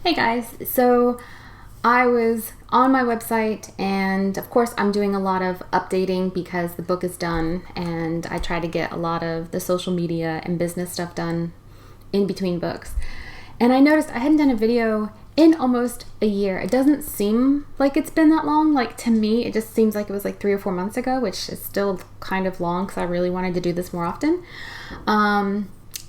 Hey guys, so I was on my website and of course I'm doing a lot of updating because the book is done and I try to get a lot of the social media and business stuff done in between books. And I noticed I hadn't done a video in almost a year. It doesn't seem like it's been that long. Like to me, it just seems like it was like 3 or 4 months ago, which is still kind of long because I really wanted to do this more often.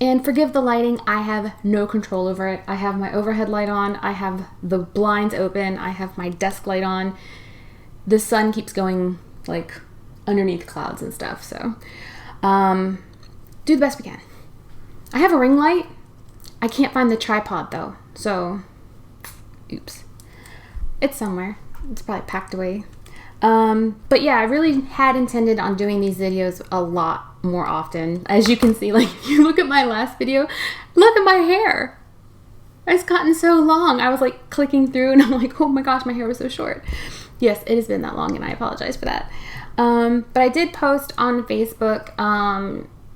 And forgive the lighting, I have no control over it. I have my overhead light on, I have the blinds open, I have my desk light on. The sun keeps going like underneath clouds and stuff, so do the best we can. I have a ring light. I can't find the tripod though, so oops. It's somewhere. It's probably packed away. But yeah, I really had intended on doing these videos a lot more often. As you can see, like if you look at my last video, look at my hair. It's gotten so long. I was like clicking through and I'm like, oh my gosh, my hair was so short. Yes, it has been that long and I apologize for that. But I did post on Facebook,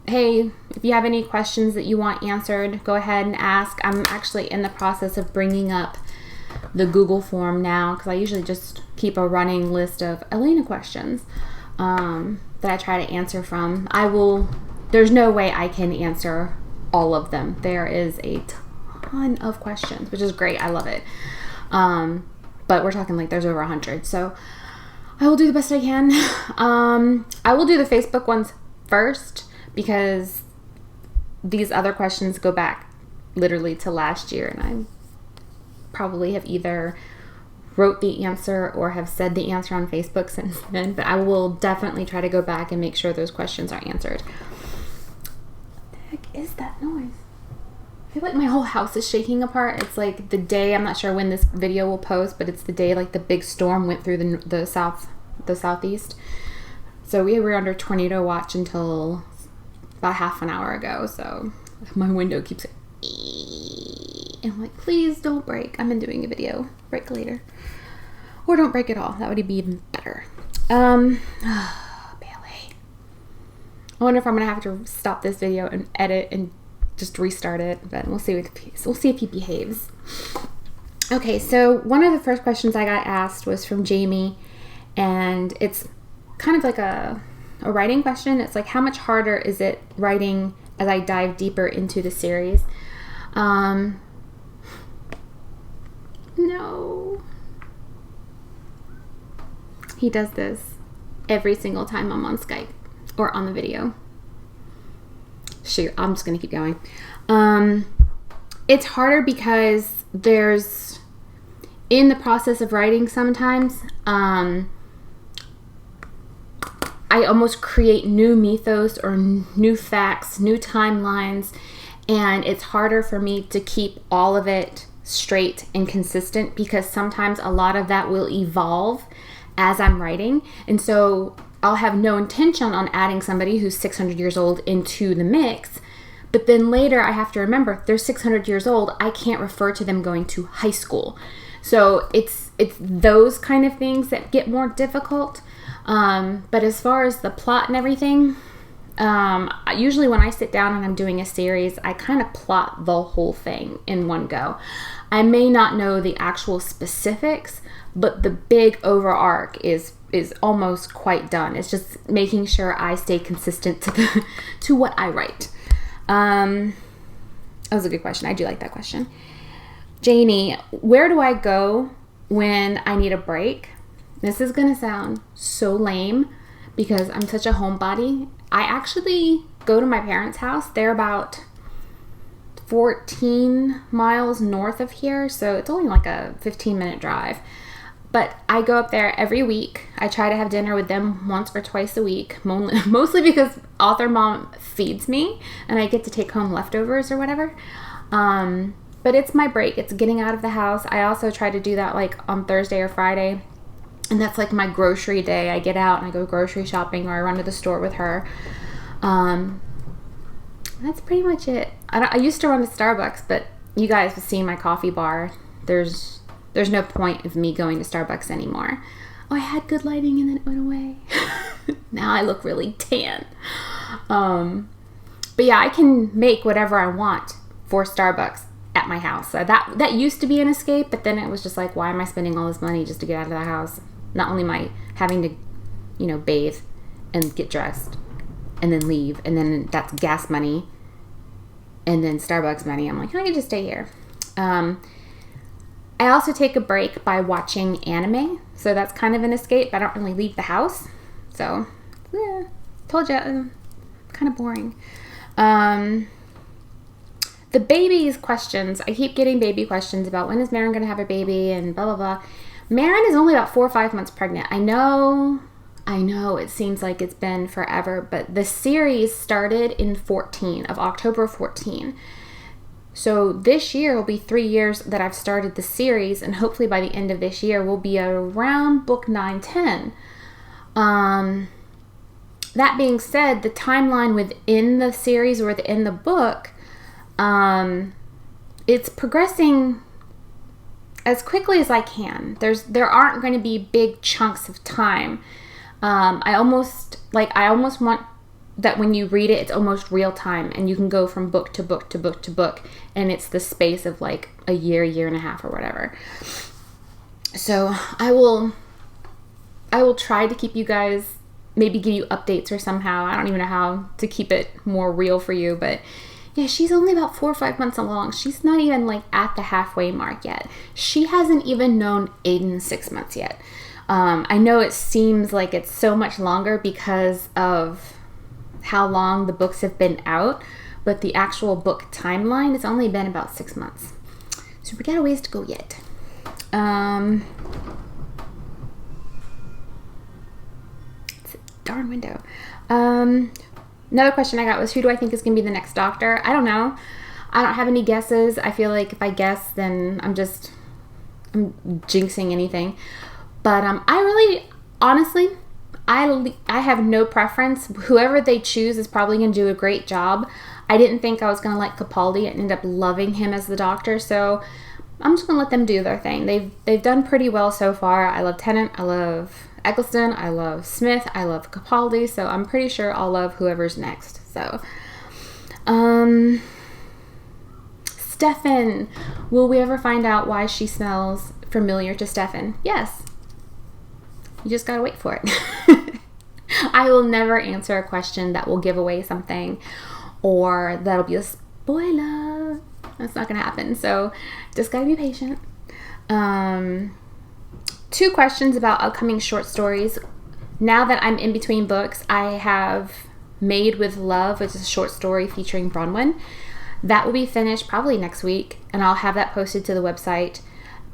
hey, if you have any questions that you want answered, go ahead and ask. I'm actually in the process of bringing up the Google form now because I usually just keep a running list of Alanea questions that I try to answer from. There's no way I can answer all of them. There is a ton of questions, which is great. I love it. But we're talking like there's over 100. So I will do the best I can. I will do the Facebook ones first because these other questions go back literally to last year and I probably have either wrote the answer or have said the answer on Facebook since then, but I will definitely try to go back and make sure those questions are answered. What the heck is that noise? I feel like my whole house is shaking apart. It's like the day, I'm not sure when this video will post, but it's the day like the big storm went through the southeast. So we were under tornado watch until about half an hour ago, so my window keeps and I'm like, please don't break. I'm doing a video. Break later. Or don't break at all. That would be even better. Bailey. I wonder if I'm going to have to stop this video and edit and just restart it. But we'll see if he behaves. Okay, so one of the first questions I got asked was from Jamie. And it's kind of like a writing question. It's like, how much harder is it writing as I dive deeper into the series? No. He does this every single time I'm on Skype or on the video. Shoot, I'm just going to keep going. It's harder because there's, in the process of writing sometimes, I almost create new mythos or new facts, new timelines, and it's harder for me to keep all of it straight and consistent because sometimes a lot of that will evolve as I'm writing. And so I'll have no intention on adding somebody who's 600 years old into the mix. But then later I have to remember they're 600 years old. I can't refer to them going to high school. So it's those kind of things that get more difficult. But as far as the plot and everything, usually when I sit down and I'm doing a series, I kind of plot the whole thing in one go. I may not know the actual specifics, but the big overarch is almost quite done. It's just making sure I stay consistent to what I write. That was a good question. I do like that question. Janie, where do I go when I need a break? This is gonna sound so lame because I'm such a homebody. I actually go to my parents' house. They're about 14 miles north of here, so it's only like a 15-minute drive. But I go up there every week. I try to have dinner with them once or twice a week, mostly because author mom feeds me and I get to take home leftovers or whatever. But it's my break. It's getting out of the house. I also try to do that like on Thursday or Friday. And that's like my grocery day. I get out and I go grocery shopping or I run to the store with her. That's pretty much it. I used to run to Starbucks, but you guys have seen my coffee bar. There's no point of me going to Starbucks anymore. Oh, I had good lighting and then it went away. Now I look really tan. But yeah, I can make whatever I want for Starbucks at my house. So that used to be an escape, but then it was just like, why am I spending all this money just to get out of the house? Not only am I having to, bathe and get dressed and then leave, and then that's gas money and then Starbucks money. I'm like, I can just stay here. I also take a break by watching anime. So that's kind of an escape. I don't really leave the house. So, told you, kind of boring. The baby's questions. I keep getting baby questions about when is Marin going to have a baby and blah, blah, blah. Marin is only about 4 or 5 months pregnant. I know it seems like it's been forever, but the series started in October 14. So this year will be 3 years that I've started the series, and hopefully by the end of this year we'll be around book 9, 10. That being said, the timeline within the series or within the book, it's progressing as quickly as I can. There aren't going to be big chunks of time. I almost want that when you read it, it's almost real time, and you can go from book to book to book to book, and it's the space of like a year and a half or whatever. So I will try to keep you guys, maybe give you updates or somehow. I don't even know how to keep it more real for you, but yeah, she's only about 4 or 5 months along. She's not even like at the halfway mark yet. She hasn't even known Aiden 6 months yet. I know it seems like it's so much longer because of how long the books have been out, but the actual book timeline has only been about 6 months. So we got a ways to go yet. It's a darn window. Another question I got was, who do I think is going to be the next doctor? I don't know. I don't have any guesses. I feel like if I guess, then I'm jinxing anything. But I really, honestly, I have no preference. Whoever they choose is probably going to do a great job. I didn't think I was going to like Capaldi. I ended up loving him as the doctor. So I'm just going to let them do their thing. They've done pretty well so far. I love Tennant. I love Eccleston. I love Smith. I love Capaldi. So I'm pretty sure I'll love whoever's next. So, Stefan. Will we ever find out why she smells familiar to Stefan? Yes. You just gotta wait for it. I will never answer a question that will give away something or that'll be a spoiler. That's not gonna happen. So just gotta be patient. 2 questions about upcoming short stories. Now that I'm in between books, I have Made with Love, which is a short story featuring Bronwyn. That will be finished probably next week, and I'll have that posted to the website.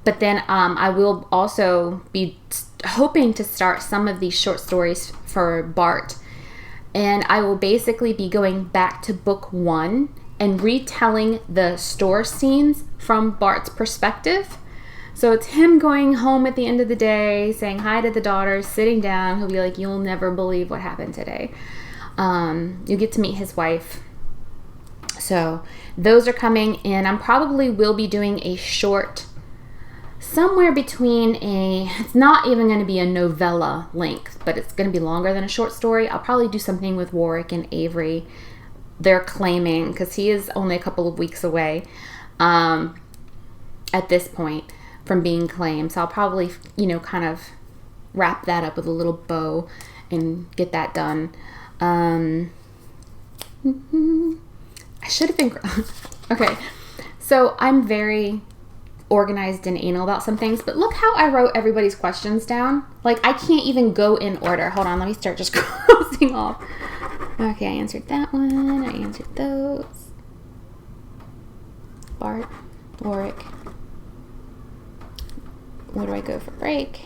But then I will also be hoping to start some of these short stories for Bart. And I will basically be going back to book 1 and retelling the store scenes from Bart's perspective. So it's him going home at the end of the day, saying hi to the daughters, sitting down. He'll be like, you'll never believe what happened today. You'll get to meet his wife. So those are coming, and I probably will be doing a short, somewhere between it's not even going to be a novella length, but it's going to be longer than a short story. I'll probably do something with Warwick and Avery. They're claiming, because he is only a couple of weeks away at this point from being claimed. So I'll probably, kind of wrap that up with a little bow and get that done. I should have been... Okay, so I'm very organized and anal about some things, but look how I wrote everybody's questions down. Like, I can't even go in order. Hold on, let me start just crossing off. Okay, I answered that one. I answered those. Bart, Warwick. Where do I go for break?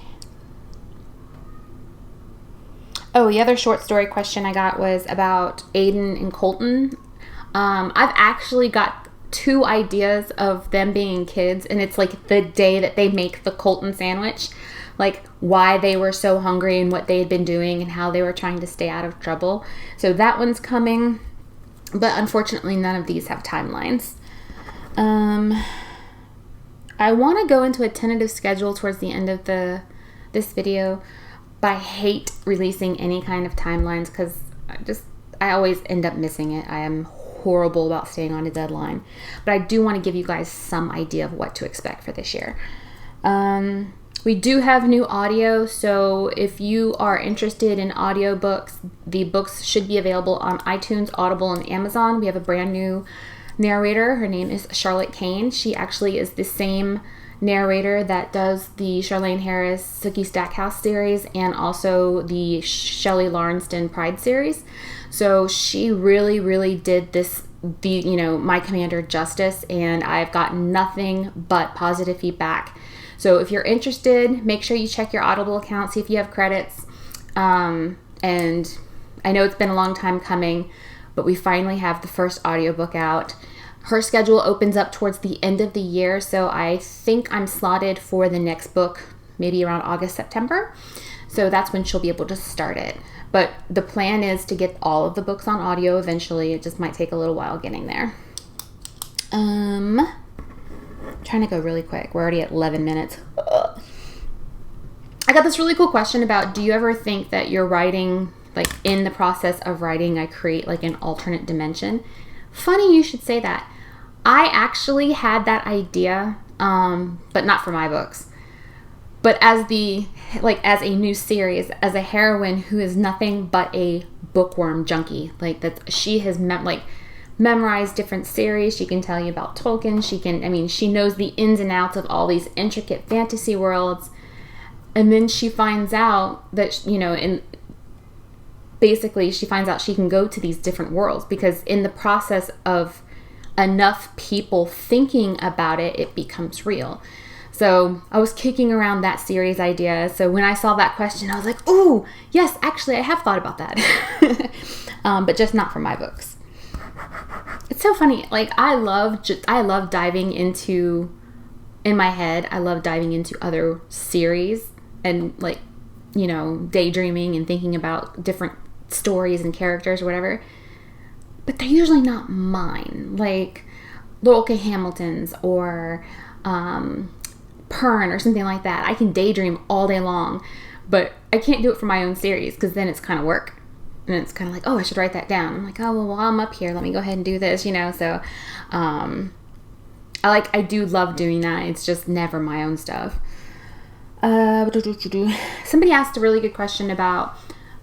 Oh, the other short story question I got was about Aiden and Colton. I've actually got 2 ideas of them being kids, and it's like the day that they make the Colton sandwich, like why they were so hungry and what they had been doing and how they were trying to stay out of trouble. So that one's coming, but unfortunately none of these have timelines. I want to go into a tentative schedule towards the end of this video, but I hate releasing any kind of timelines because I always end up missing it. I am horrible about staying on a deadline. But I do want to give you guys some idea of what to expect for this year. We do have new audio, so if you are interested in audiobooks, the books should be available on iTunes, Audible, and Amazon. We have a brand new narrator. Her name is Charlotte Kane. She actually is the same narrator that does the Charlaine Harris Sookie Stackhouse series and also the Shelley Lawrenston Pride series. So she really did My Commander justice, and I've gotten nothing but positive feedback. So if you're interested, make sure you check your Audible account, see if you have credits. And I know it's been a long time coming, but we finally have the first audiobook out. Her schedule opens up towards the end of the year, so I think I'm slotted for the next book maybe around August, September. So that's when she'll be able to start it. But the plan is to get all of the books on audio eventually. It just might take a little while getting there. Trying to go really quick. We're already at 11 minutes. Ugh. I got this really cool question about, do you ever think that you're writing, like in the process of writing, I create like an alternate dimension? Funny you should say that. I actually had that idea, but not for my books. But as a new series, as a heroine who is nothing but a bookworm junkie, like that she has memorized different series. She can tell you about Tolkien. She knows the ins and outs of all these intricate fantasy worlds. And then she finds out that, she finds out she can go to these different worlds because in the process of enough people thinking about it, it becomes real. So I was kicking around that series idea. So when I saw that question, I was like, ooh, yes, actually, I have thought about that. But just not for my books. It's so funny. Like, I love diving into, in my head, I love diving into other series and daydreaming and thinking about different stories and characters or whatever. But they're usually not mine. Like Laurel K. Hamilton's or Pern or something like that. I can daydream all day long, but I can't do it for my own series because then it's kind of work. And it's kind of like, oh, I should write that down. I'm like, oh, well, while I'm up here, let me go ahead and do this, So I do love doing that. It's just never my own stuff. Somebody asked a really good question about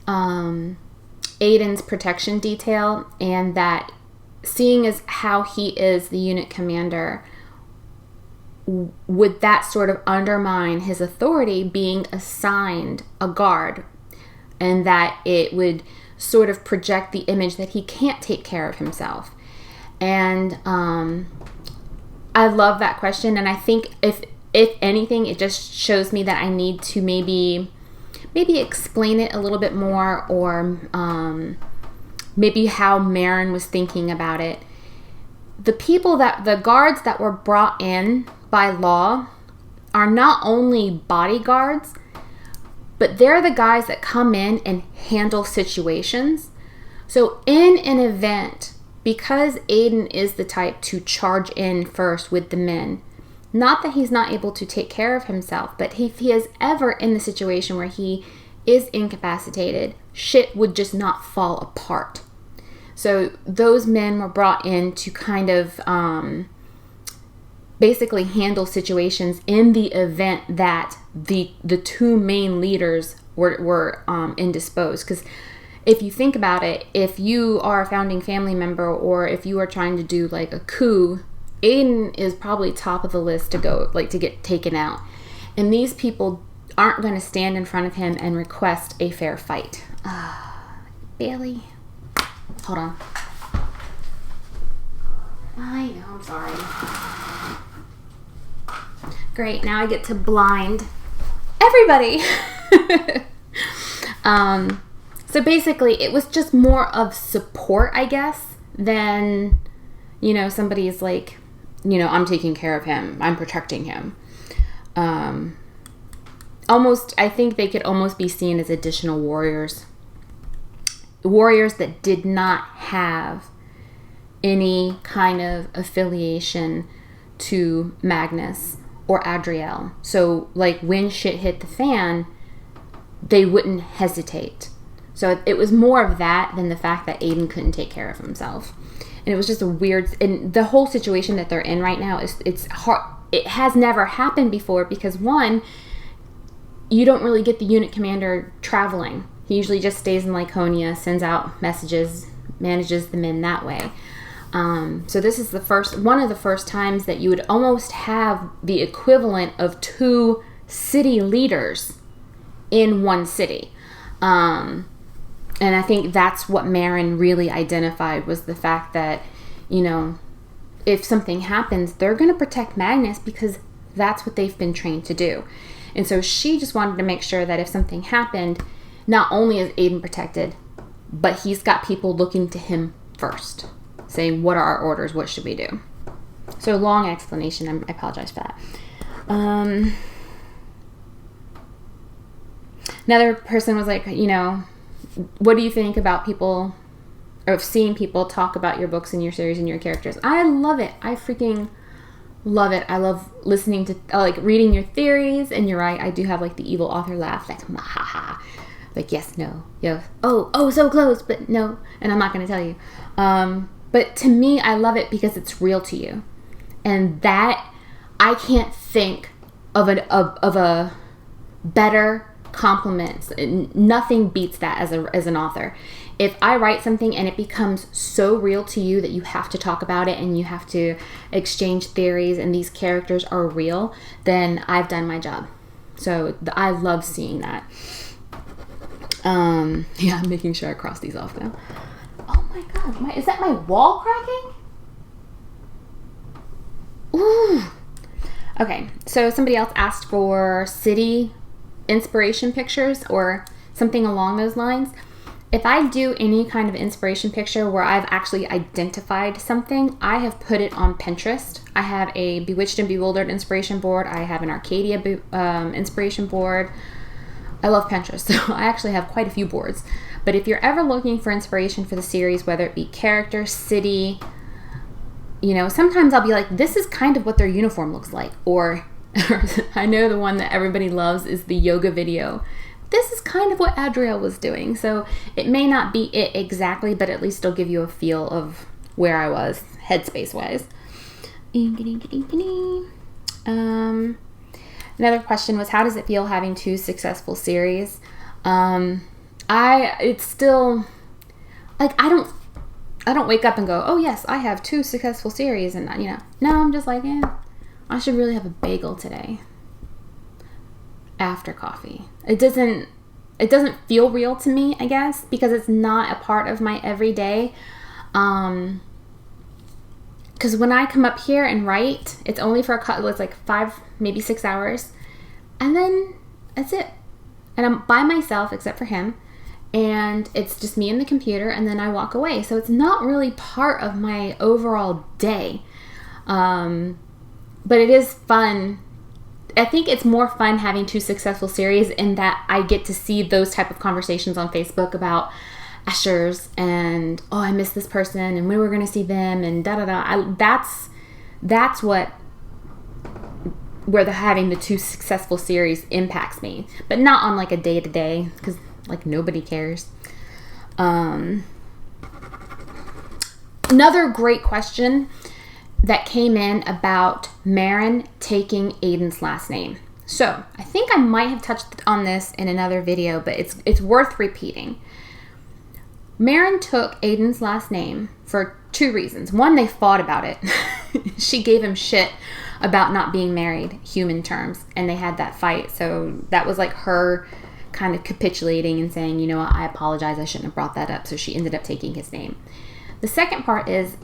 Aiden's protection detail, and that seeing as how he is the unit commander, would that sort of undermine his authority being assigned a guard, and that it would sort of project the image that he can't take care of himself. And I love that question, and I think if anything, it just shows me that I need to maybe explain it a little bit more, or maybe how Marin was thinking about it. The guards that were brought in by law are not only bodyguards, but they're the guys that come in and handle situations. So in an event, because Aiden is the type to charge in first with the men, not that he's not able to take care of himself, but if he is ever in the situation where he is incapacitated, shit would just not fall apart. So those men were brought in to kind of basically handle situations in the event that the two main leaders were indisposed. Because if you think about it, if you are a founding family member, or if you are trying to do like a coup, Aiden is probably top of the list to go, to get taken out. And these people aren't going to stand in front of him and request a fair fight. Bailey, hold on. I know, I'm sorry. Great, now I get to blind everybody. So basically, it was just more of support, I guess, than, somebody's like, I'm taking care of him, I'm protecting him. Almost, I think they could almost be seen as additional warriors that did not have any kind of affiliation to Magnus or Adriel. So, when shit hit the fan, they wouldn't hesitate. So it was more of that than the fact that Aiden couldn't take care of himself. And it was just a weird, and the whole situation that they're in right now it's hard. It has never happened before because, one, you don't really get the unit commander traveling. He usually just stays in Laconia, sends out messages, manages the men that way. So this is one of the first times that you would almost have the equivalent of 2 city leaders in one city. And I think that's what Marin really identified, was the fact that, if something happens, they're going to protect Magnus because that's what they've been trained to do. And so she just wanted to make sure that if something happened, not only is Aiden protected, but he's got people looking to him first, saying, what are our orders? What should we do? So long explanation. I apologize for that. Another person was like, what do you think about people, or seeing people talk about your books and your series and your characters? I love it. I freaking love it. I love listening to, reading your theories. And you're right, I do have the evil author laugh, ha ha. Yes, no, yes. Oh, so close, but no. And I'm not going to tell you. But to me, I love it because it's real to you. And that, I can't think of a better compliment. Nothing beats that as an author. If I write something and it becomes so real to you that you have to talk about it and you have to exchange theories and these characters are real, then I've done my job. So I love seeing that. I'm making sure I cross these off now. Oh my god, is that my wall cracking? Ooh. Okay, so somebody else asked for city inspiration pictures or something along those lines. If I do any kind of inspiration picture where I've actually identified something, I have put it on Pinterest. I have a Bewitched and Bewildered inspiration board. I have an Arcadia inspiration board. I love Pinterest, so I actually have quite a few boards. But if you're ever looking for inspiration for the series, whether it be character, city, sometimes I'll be like, this is kind of what their uniform looks like. Or I know the one that everybody loves is the yoga video. This is kind of what Adriel was doing. So it may not be it exactly, but at least it'll give you a feel of where I was headspace-wise. Another question was, how does it feel having 2 successful series? It's still, I don't wake up and go, oh yes, I have 2 successful series. And, no, I'm just like, I should really have a bagel today after coffee. It doesn't feel real to me, I guess, because it's not a part of my everyday. Because when I come up here and write, it's only for it's 5, maybe 6 hours. And then that's it. And I'm by myself except for him. And it's just me and the computer, and then I walk away. So it's not really part of my overall day. But it is fun. I think it's more fun having 2 successful series in that I get to see those type of conversations on Facebook about Ashers and, oh, I miss this person and when we're going to see them and da-da-da. That's where having the 2 successful series impacts me. But not on a day-to-day, because nobody cares. Another great question that came in about Marin taking Aiden's last name. So I think I might have touched on this in another video, but it's worth repeating. Marin took Aiden's last name for 2 reasons. One, they fought about it. She gave him shit about not being married, human terms, and they had that fight. So that was her kind of capitulating and saying, you know what, I apologize, I shouldn't have brought that up. So she ended up taking his name. The second part is,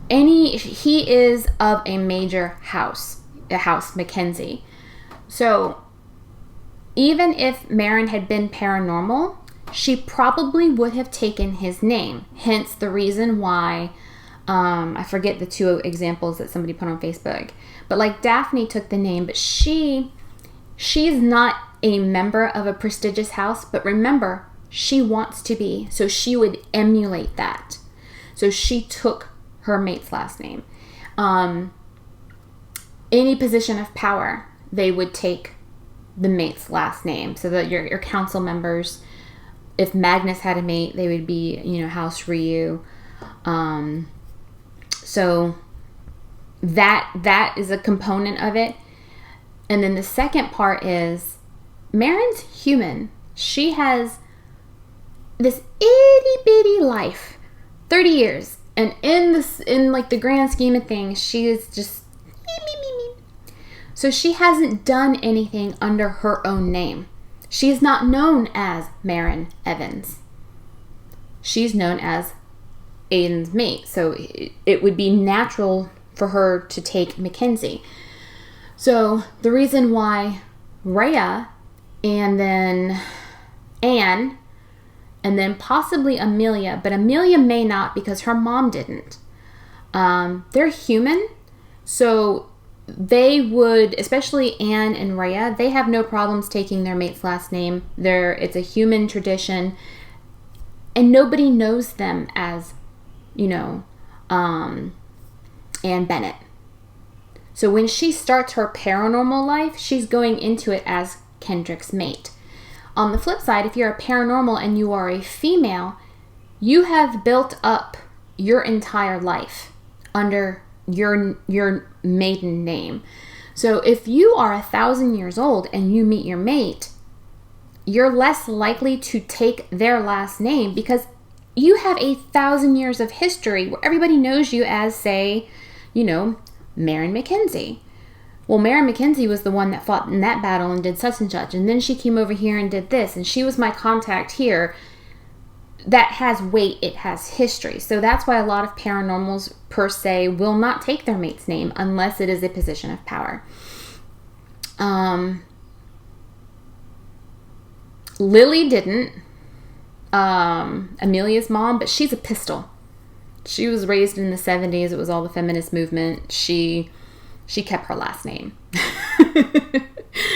he is of a major house, Mackenzie. So even if Marin had been paranormal, she probably would have taken his name. Hence the reason why, I forget the 2 examples that somebody put on Facebook. But Daphne took the name, but she's not a member of a prestigious house. But remember, she wants to be. So she would emulate that. So she took her mate's last name. Any position of power, they would take the mate's last name. So that your council members, if Magnus had a mate, they would be, House Ryu. So that is a component of it. And then the second part is Marin's human. She has this itty bitty life, 30 years. And in like the grand scheme of things, she is just me. So she hasn't done anything under her own name. She is not known as Marin Evans. She's known as Aiden's mate. So it would be natural for her to take Mackenzie. So the reason why Rhea and then Anne and then possibly Amelia, but Amelia may not because her mom didn't. They're human, so they would, especially Anne and Rhea, they have no problems taking their mate's last name. It's a human tradition, and nobody knows them as, Anne Bennett. So when she starts her paranormal life, she's going into it as Kendrick's mate. On the flip side, if you're a paranormal and you are a female, you have built up your entire life under your maiden name. So if you are 1,000 years old and you meet your mate, you're less likely to take their last name because you have 1,000 years of history where everybody knows you as, say, Marin Mackenzie. Well, Marin Mackenzie was the one that fought in that battle and did such and such. And then she came over here and did this. And she was my contact here. That has weight. It has history. So that's why a lot of paranormals, per se, will not take their mate's name unless it is a position of power. Lily didn't. Amelia's mom, but she's a pistol. She was raised in the 70s. It was all the feminist movement. She kept her last name.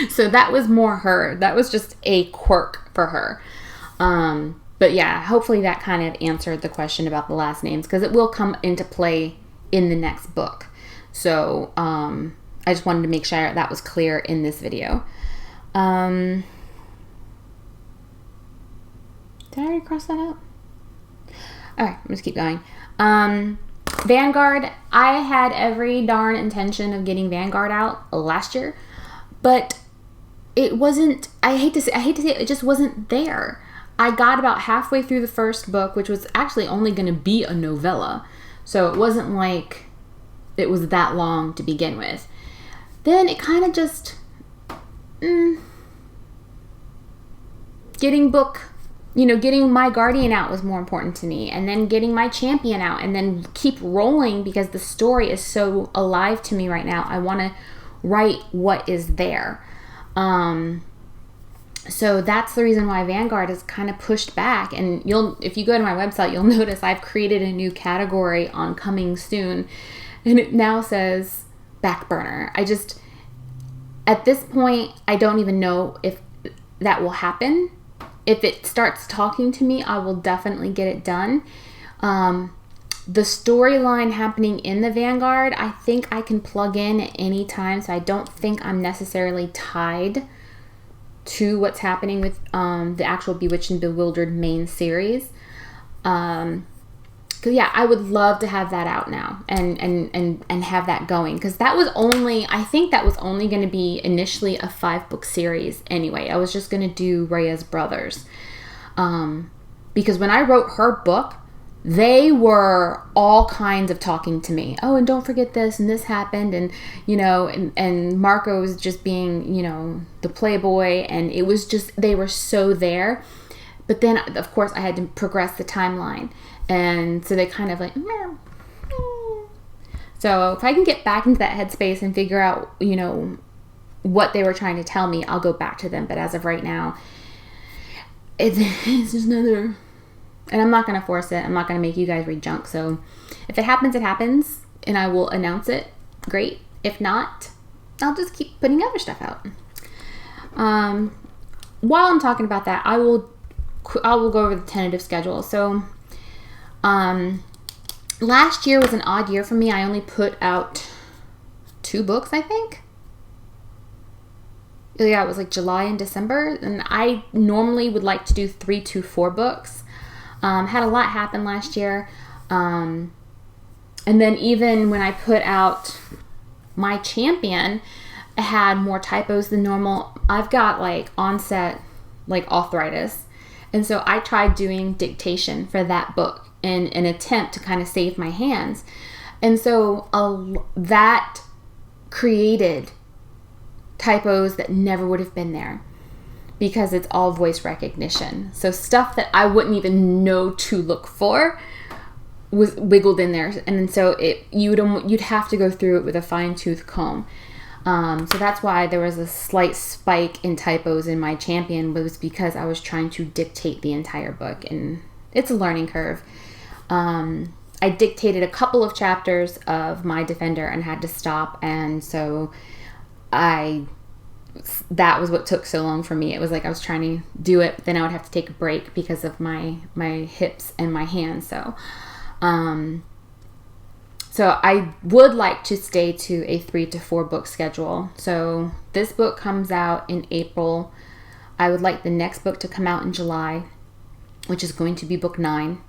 So that was more her. That was just a quirk for her. But yeah, hopefully that kind of answered the question about the last names because it will come into play in the next book. So I just wanted to make sure that was clear in this video. Did I already cross that out? All right, I'm just keep going. Vanguard, I had every darn intention of getting Vanguard out last year, but it wasn't, I hate to say it just wasn't there. I got about halfway through the first book, which was actually only going to be a novella. So it wasn't like it was that long to begin with. Then it kind of just, getting My Guardian out was more important to me, and then getting my Champion out, and then keep rolling because the story is so alive to me right now. I want to write what is there. So that's the reason why Vanguard is kind of pushed back. And if you go to my website, you'll notice I've created a new category on coming soon, and it now says back burner. At this point, I don't even know if that will happen. If it starts talking to me, I will definitely get it done. The storyline happening in the Vanguard, I think I can plug in at any time, so I don't think I'm necessarily tied to what's happening with the actual Bewitched and Bewildered main series. Because yeah, I would love to have that out now and have that going, because I think that was only going to be initially a 5-book series anyway. I was just going to do Rhea's brothers, because when I wrote her book, they were all kinds of talking to me. Oh, and don't forget this, and this happened, and and Marco was just being the playboy, and it was just, they were so there. But then of course I had to progress the timeline. And so they kind of like, meh. So if I can get back into that headspace and figure out, what they were trying to tell me, I'll go back to them. But as of right now, it's just another, and I'm not going to force it. I'm not going to make you guys read junk. So if it happens, it happens, and I will announce it. Great. If not, I'll just keep putting other stuff out. While I'm talking about that, I will go over the tentative schedule. So last year was an odd year for me. I only put out 2 books, I think. Yeah, it was like July and December, and I normally would like to do 3 to 4 books. Had a lot happen last year. And then even when I put out my champion, it had more typos than normal. I've got like onset like arthritis. And so I tried doing dictation for that book in an attempt to kind of save my hands. And so that created typos that never would have been there because it's all voice recognition. So stuff that I wouldn't even know to look for was wiggled in there. And so you'd have to go through it with a fine-tooth comb. So that's why there was a slight spike in typos in my champion, was because I was trying to dictate the entire book, and it's a learning curve. I dictated a couple of chapters of my Defender and had to stop, and so that was what took so long for me. It was like I was trying to do it, but then I would have to take a break because of my hips and my hands. So I would like to stay to a 3 to 4 book schedule. So this book comes out in April. I would like the next book to come out in July, which is going to be book 9.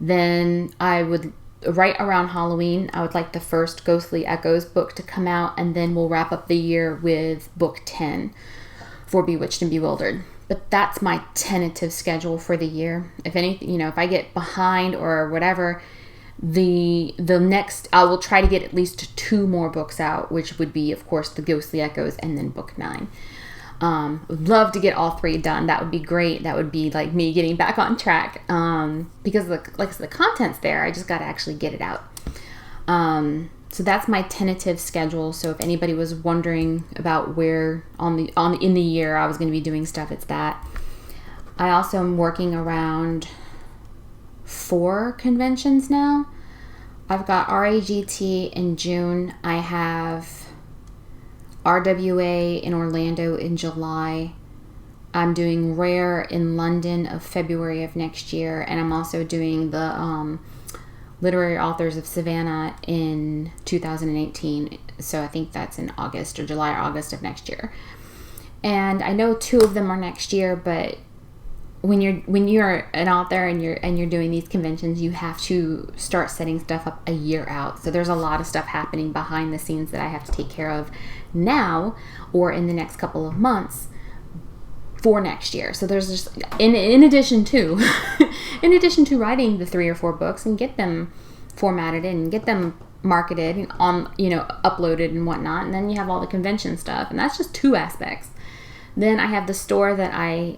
Then I would, right around Halloween, I would like the first Ghostly Echoes book to come out, and then we'll wrap up the year with book 10 for Bewitched and Bewildered. But that's my tentative schedule for the year. If anything, if I get behind or whatever, the next, I will try to get at least 2 more books out, which would be, of course, the Ghostly Echoes and then book 9. Would love to get all 3 done. That would be great. That would be like me getting back on track. Because the content's there. I just got to actually get it out. So that's my tentative schedule. So if anybody was wondering about where in the year I was going to be doing stuff, it's that. I also am working around 4 conventions now. I've got RAGT in June. I have RWA in Orlando in July. I'm doing Rare in London of February of next year, and I'm also doing the Literary Authors of Savannah in 2018. So I think that's in August or July or August of next year. And I know 2 of them are next year, but when you're an author and you're doing these conventions, you have to start setting stuff up a year out. So there's a lot of stuff happening behind the scenes that I have to take care of now or in the next couple of months for next year. So there's just in addition to writing the 3 or 4 books and get them formatted and get them marketed and on uploaded and whatnot, and then you have all the convention stuff, and that's just 2 aspects. Then I have the store that I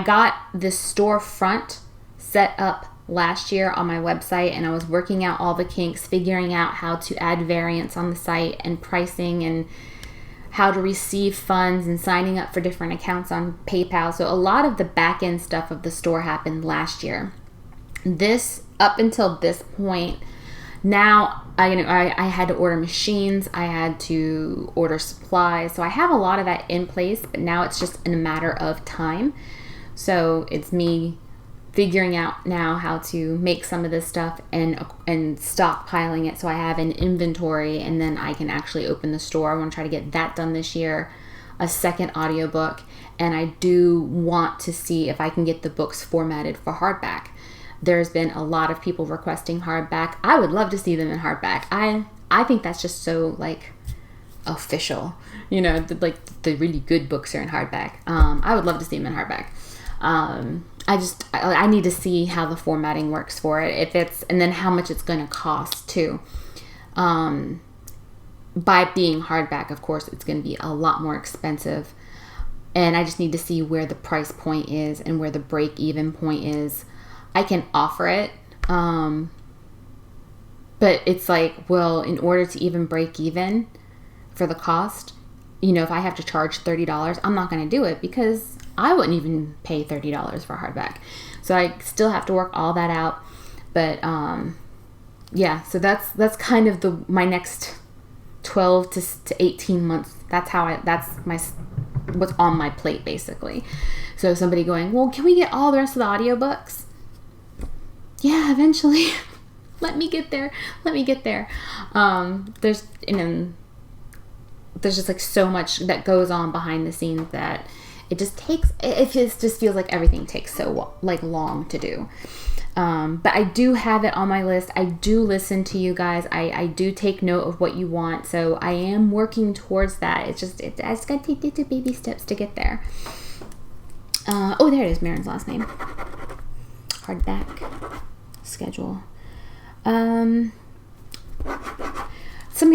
got this storefront set up last year on my website, and I was working out all the kinks, figuring out how to add variants on the site and pricing and how to receive funds and signing up for different accounts on PayPal. So a lot of the back end stuff of the store happened last year. Up until this point, now I had to order machines, I had to order supplies. So I have a lot of that in place, but now it's just in a matter of time. So it's me figuring out now how to make some of this stuff and stockpiling it so I have an inventory, and then I can actually open the store. I want to try to get that done this year, a second audiobook, and I do want to see if I can get the books formatted for hardback. There's been a lot of people requesting hardback. I would love to see them in hardback. I think that's just so official, the really good books are in hardback. I would love to see them in hardback. I need to see how the formatting works for it, and then how much it's going to cost too. By being hardback, of course, it's going to be a lot more expensive, and I just need to see where the price point is and where the break-even point is. I can offer it, but it's in order to even break even for the cost, if I have to charge $30, I'm not going to do it because I wouldn't even pay $30 for hardback. So I still have to work all that out. But so that's kind of my next 12 to 18 months. That's what's on my plate basically. So somebody going, well, can we get all the rest of the audiobooks? Yeah, eventually. Let me get there. There's just so much that goes on behind the scenes that it just feels like everything takes so long to do. But I do have it on my list. I do listen to you guys. I do take note of what you want. So I am working towards that. I just got to take the baby steps to get there. Oh, there it is. Marin's last name. Hardback schedule. Somebody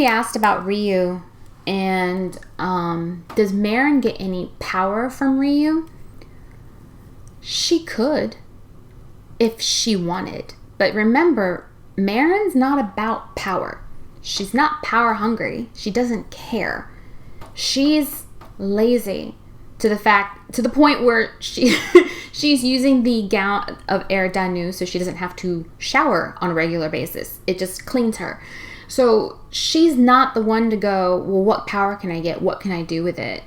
asked about Ryu, and does Marin get any power from Ryu? She could, if she wanted. But remember, Marin's not about power. She's not power hungry. She doesn't care. She's lazy to the point where she's using the gown of Air Danu so she doesn't have to shower on a regular basis. It just cleans her. So she's not the one to go, well, what power can I get? What can I do with it?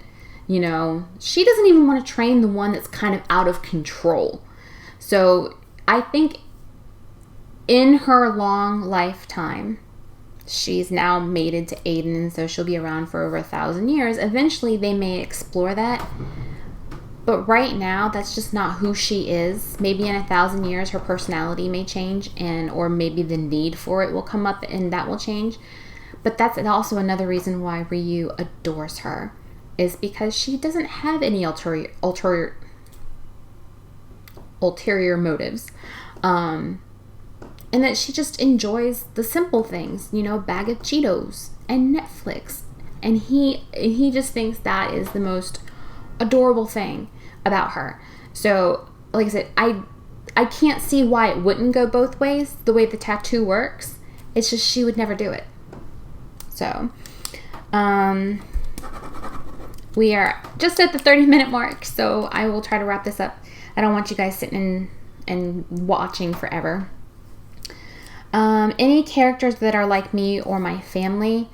You know, she doesn't even want to train the one that's kind of out of control. So I think in her long lifetime, she's now mated to Aiden, and so she'll be around for over 1,000 years. Eventually, they may explore that. But right now, that's just not who she is. Maybe in 1,000 years, her personality may change, or maybe the need for it will come up, and that will change. But that's also another reason why Ryu adores her, is because she doesn't have any ulterior motives. And that she just enjoys the simple things, you know, bag of Cheetos and Netflix. And he just thinks that is the most adorable thing about her. So, like I said, I can't see why it wouldn't go both ways, the way the tattoo works. It's just she would never do it. So, we are just at the 30-minute mark, so I will try to wrap this up. I don't want you guys sitting and watching forever. Any characters that are like me or my family?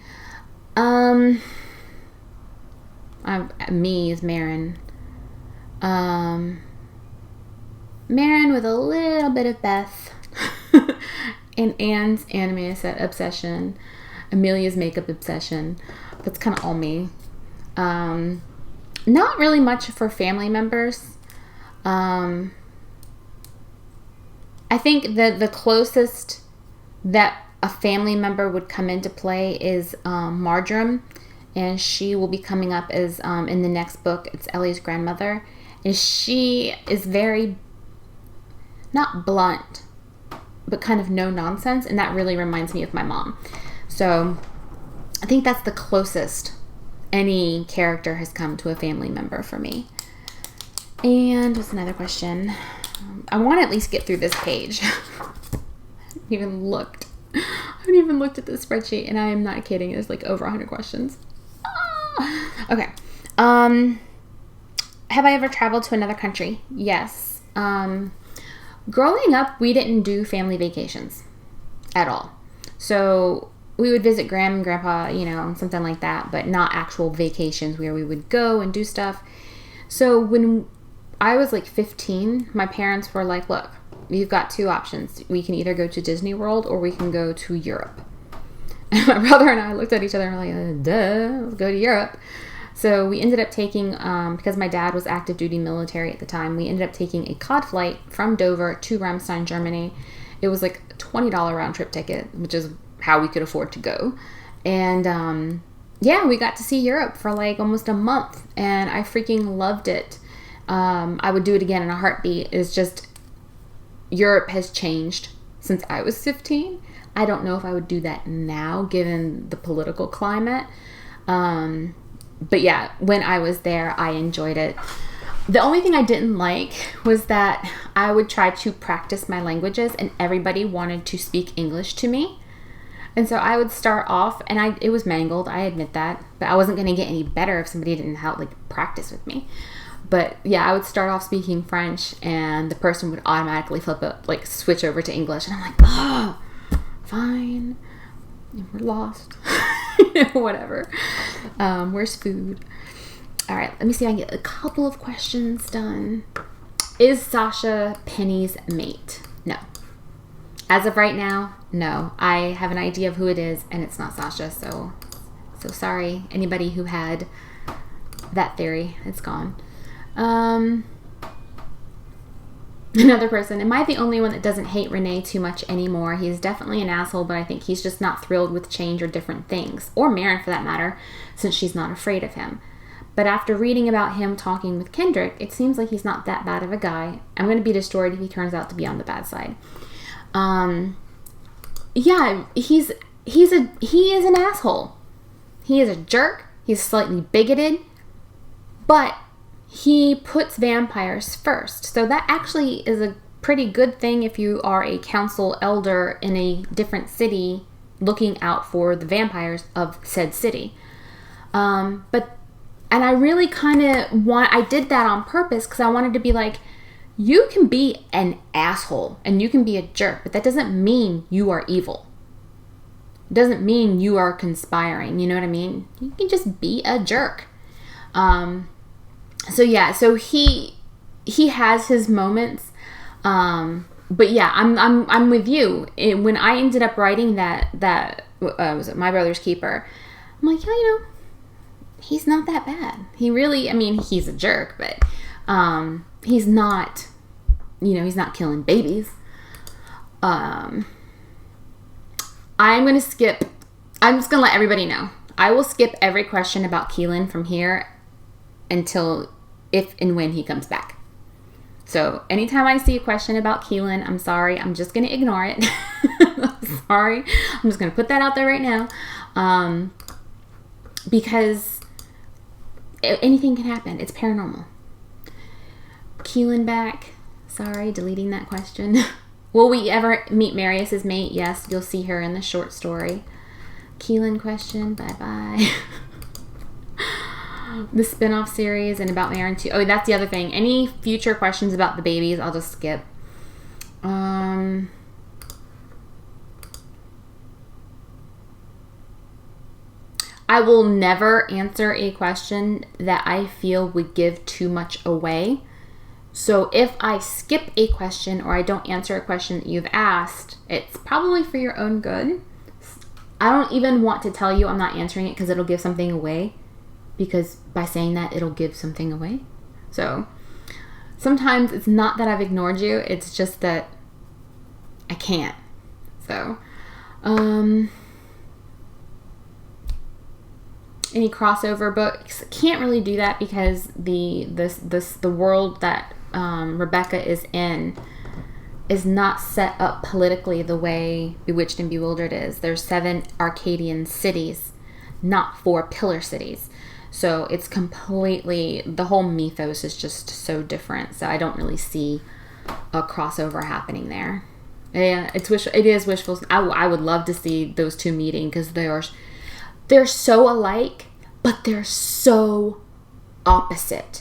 Me is Marin. Marin with a little bit of Beth. And Anne's anime obsession. Amelia's makeup obsession. That's kind of all me. Not really much for family members. I think that the closest that a family member would come into play is Marjoram, and she will be coming up as in the next book. It's Ellie's grandmother, and she is very not blunt, but kind of no nonsense, and that really reminds me of my mom. So I think that's the closest any character has come to a family member for me. And what's another question? I want to at least get through this page. I haven't even looked at this spreadsheet, and I am not kidding. There's like over 100 questions. Okay. Have I ever traveled to another country? Yes. Growing up, we didn't do family vacations at all. So we would visit Grandma and Grandpa, you know, something like that, but not actual vacations where we would go and do stuff. So when I was like 15, my parents were like, look, you've got two options. We can either go to Disney World or we can go to Europe. And my brother and I looked at each other and were like, duh, let's go to Europe. So we ended up taking, because my dad was active duty military at the time, we ended up taking a cod flight from Dover to Ramstein, Germany. It was like a $20 round trip ticket, which is how we could afford to go. And yeah, we got to see Europe for like almost a month, and I freaking loved it. I would do it again in a heartbeat. It's just, Europe has changed since I was 15. I don't know if I would do that now, given the political climate. But yeah, when I was there, I enjoyed it. The only thing I didn't like was that I would try to practice my languages, and everybody wanted to speak English to me. And so I would start off, and it was mangled, I admit that, but I wasn't going to get any better if somebody didn't practice with me. But yeah, I would start off speaking French, and the person would automatically switch over to English, and I'm like, oh, fine, we're lost. Whatever. Where's food? All right, let me see if I can get a couple of questions done. Is Sasha Penny's mate? No. As of right now, no. I have an idea of who it is, and it's not Sasha, so sorry. Anybody who had that theory, it's gone. Another person, am I the only one that doesn't hate Renee too much anymore? He's definitely an asshole, but I think he's just not thrilled with change or different things. Or Maren, for that matter, since she's not afraid of him. But after reading about him talking with Kendrick, it seems like he's not that bad of a guy. I'm going to be destroyed if he turns out to be on the bad side. Yeah, he is an asshole. He is a jerk. He's slightly bigoted. But he puts vampires first. So that actually is a pretty good thing if you are a council elder in a different city looking out for the vampires of said city. And I really I did that on purpose because I wanted to be like, you can be an asshole and you can be a jerk, but that doesn't mean you are evil. It doesn't mean you are conspiring, you know what I mean? You can just be a jerk. So he has his moments. But yeah, I'm with you. When I ended up writing that was it My Brother's Keeper, I'm like, yeah, he's not that bad. He really, he's a jerk, but he's not, he's not killing babies. I'm just going to let everybody know. I will skip every question about Keelan from here until if and when he comes back. So anytime I see a question about Keelan, I'm sorry. I'm just going to ignore it. I'm sorry. I'm just going to put that out there right now. Because anything can happen. It's paranormal. Keelan back. Sorry, deleting that question. Will we ever meet Marius's mate? Yes, you'll see her in the short story. Keelan question. Bye-bye. The spin-off series and about Maren too. Oh, that's the other thing. Any future questions about the babies, I'll just skip. I will never answer a question that I feel would give too much away. So if I skip a question or I don't answer a question that you've asked, it's probably for your own good. I don't even want to tell you I'm not answering it because it'll give something away. Because by saying that, it'll give something away. So sometimes it's not that I've ignored you. It's just that I can't. So, any crossover books, can't really do that because the world that Rebecca is in is not set up politically the way Bewitched and Bewildered is. There's 7 Arcadian cities, not 4 pillar cities. So it's completely, the whole mythos is just so different. So I don't really see a crossover happening there. Yeah, it is wishful. I would love to see those two meeting because they're so alike, but they're so opposite.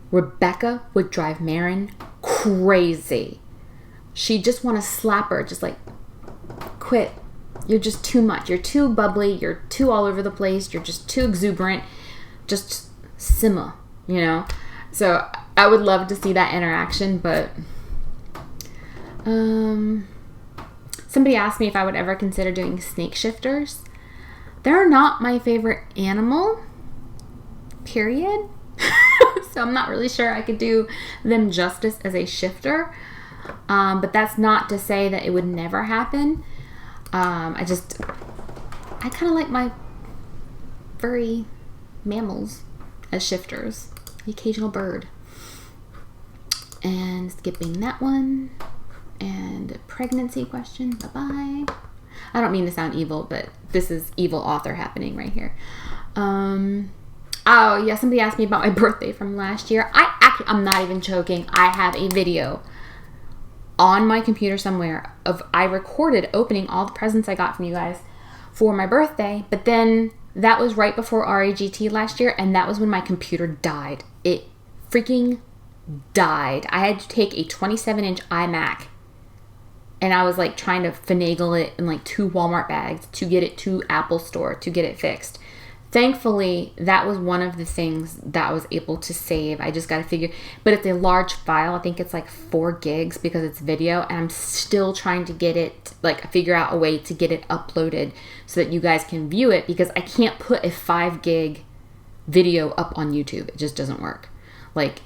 Rebecca would drive Maren crazy. She'd just want to slap her, just like, quit. You're just too much. You're too bubbly. You're too all over the place. You're just too exuberant. Just simmer, So I would love to see that interaction, but somebody asked me if I would ever consider doing snake shifters. They're not my favorite animal, period. So I'm not really sure I could do them justice as a shifter. But that's not to say that it would never happen. I kind of like my furry mammals as shifters. The occasional bird. And skipping that one. And pregnancy question. Bye-bye. I don't mean to sound evil, but this is evil author happening right here. Oh, yeah, somebody asked me about my birthday from last year. I'm not even joking. I have a video on my computer somewhere I recorded opening all the presents I got from you guys for my birthday, but then that was right before RAGT last year, and that was when my computer died. It freaking died. I had to take a 27-inch iMac, and I was like trying to finagle it in like 2 Walmart bags to get it to Apple Store to get it fixed. Thankfully, that was one of the things that I was able to save. I just got to figure, but it's a large file. I think it's like 4 gigs because it's video, and I'm still trying to get it, like figure out a way to get it uploaded so that you guys can view it, because I can't put a 5 gig video up on YouTube. It just doesn't work. Like,